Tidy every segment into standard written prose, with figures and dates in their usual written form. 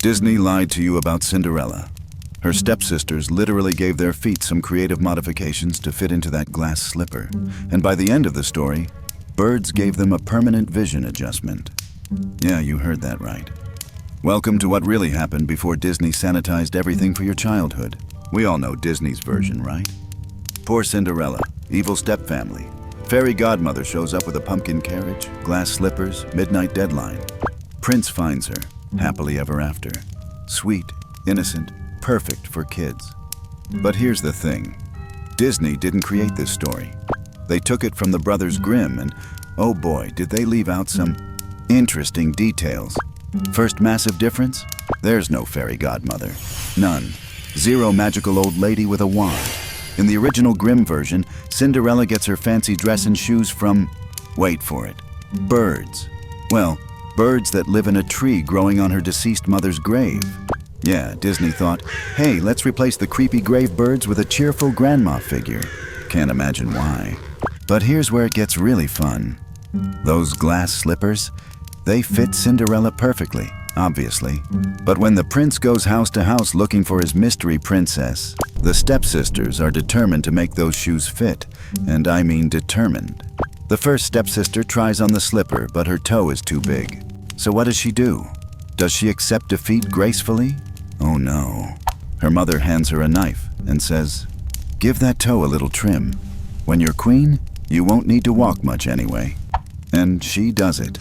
Disney lied to you about Cinderella. Her stepsisters literally gave their feet some creative modifications to fit into that glass slipper. And by the end of the story, birds gave them a permanent vision adjustment. Yeah, you heard that right. Welcome to what really happened before Disney sanitized everything for your childhood. We all know Disney's version, right? Poor Cinderella, evil stepfamily. Fairy godmother shows up with a pumpkin carriage, glass slippers, midnight deadline. Prince finds her, happily ever after. Sweet, innocent, perfect for kids. But here's the thing. Disney didn't create this story. They took it from the brothers Grimm, and oh boy, did they leave out some interesting details. First massive difference? There's no fairy godmother. None. Zero magical old lady with a wand. In the original Grimm version, Cinderella gets her fancy dress and shoes from, wait for it, birds. Well, birds that live in a tree growing on her deceased mother's grave. Yeah, Disney thought, hey, let's replace the creepy grave birds with a cheerful grandma figure. Can't imagine why. But here's where it gets really fun. Those glass slippers, they fit Cinderella perfectly, obviously. But when the prince goes house to house looking for his mystery princess, the stepsisters are determined to make those shoes fit, and I mean determined. The first stepsister tries on the slipper, but her toe is too big. So what does she do? Does she accept defeat gracefully? Oh no. Her mother hands her a knife and says, give that toe a little trim. When you're queen, you won't need to walk much anyway. And she does it.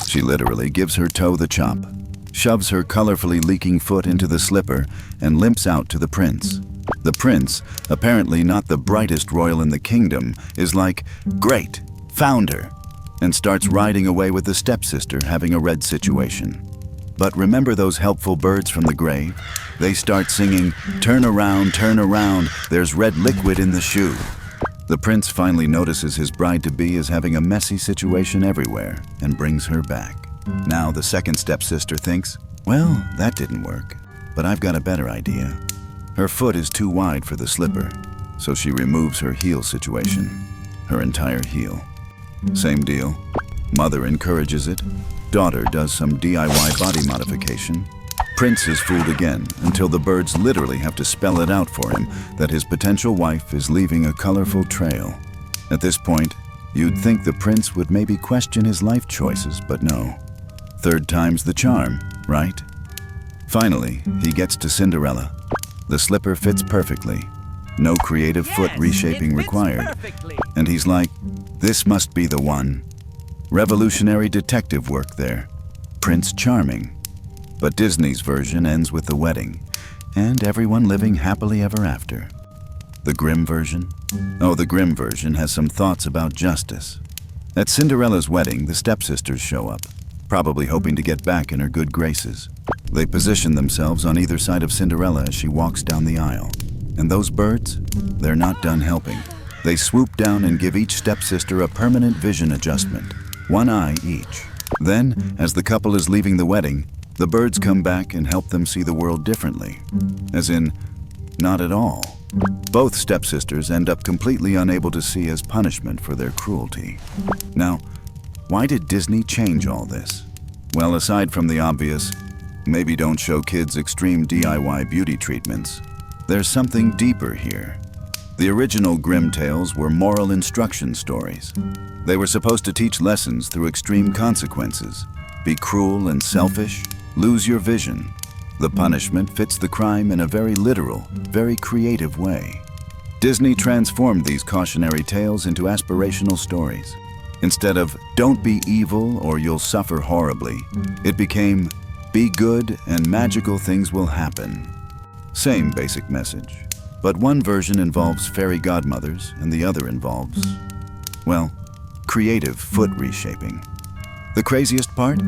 She literally gives her toe the chop, shoves her colorfully leaking foot into the slipper, and limps out to the prince. The prince, apparently not the brightest royal in the kingdom, is like, great, found her, and starts riding away with the stepsister having a red situation. But remember those helpful birds from the grave? They start singing, turn around, there's red liquid in the shoe. The prince finally notices his bride-to-be is having a messy situation everywhere and brings her back. Now the second stepsister thinks, well, that didn't work, but I've got a better idea. Her foot is too wide for the slipper, so she removes her heel situation, her entire heel. Same deal. Mother encourages it. Daughter does some DIY body modification. Prince is fooled again until the birds literally have to spell it out for him that his potential wife is leaving a colorful trail. At this point, you'd think the prince would maybe question his life choices, but no. Third time's the charm, right? Finally, he gets to Cinderella. The slipper fits perfectly. No creative foot reshaping required. Perfectly. And he's like, this must be the one. Revolutionary detective work there. Prince Charming. But Disney's version ends with the wedding, and everyone living happily ever after. The Grimm version? Oh, the Grimm version has some thoughts about justice. At Cinderella's wedding, the stepsisters show up, probably hoping to get back in her good graces. They position themselves on either side of Cinderella as she walks down the aisle. And those birds? They're not done helping. They swoop down and give each stepsister a permanent vision adjustment, one eye each. Then, as the couple is leaving the wedding, the birds come back and help them see the world differently. As in, not at all. Both stepsisters end up completely unable to see as punishment for their cruelty. Now, why did Disney change all this? Well, aside from the obvious, maybe don't show kids extreme DIY beauty treatments, there's something deeper here. The original Grimm tales were moral instruction stories. They were supposed to teach lessons through extreme consequences. Be cruel and selfish, lose your vision. The punishment fits the crime in a very literal, very creative way. Disney transformed these cautionary tales into aspirational stories. Instead of, don't be evil or you'll suffer horribly, it became, be good and magical things will happen. Same basic message, but one version involves fairy godmothers and the other involves, well, creative foot reshaping. The craziest part?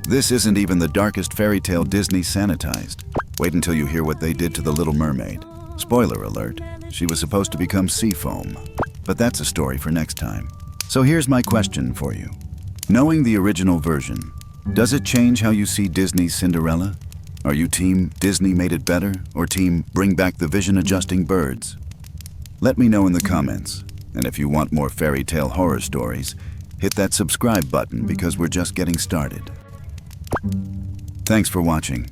This isn't even the darkest fairy tale Disney sanitized. Wait until you hear what they did to the Little Mermaid. Spoiler alert, she was supposed to become sea foam. But that's a story for next time. So here's my question for you. Knowing the original version, does it change how you see Disney's Cinderella? Are you team Disney made it better or team bring back the vision-adjusting birds? Let me know in the comments. And if you want more fairy tale horror stories, hit that subscribe button because we're just getting started. Thanks for watching.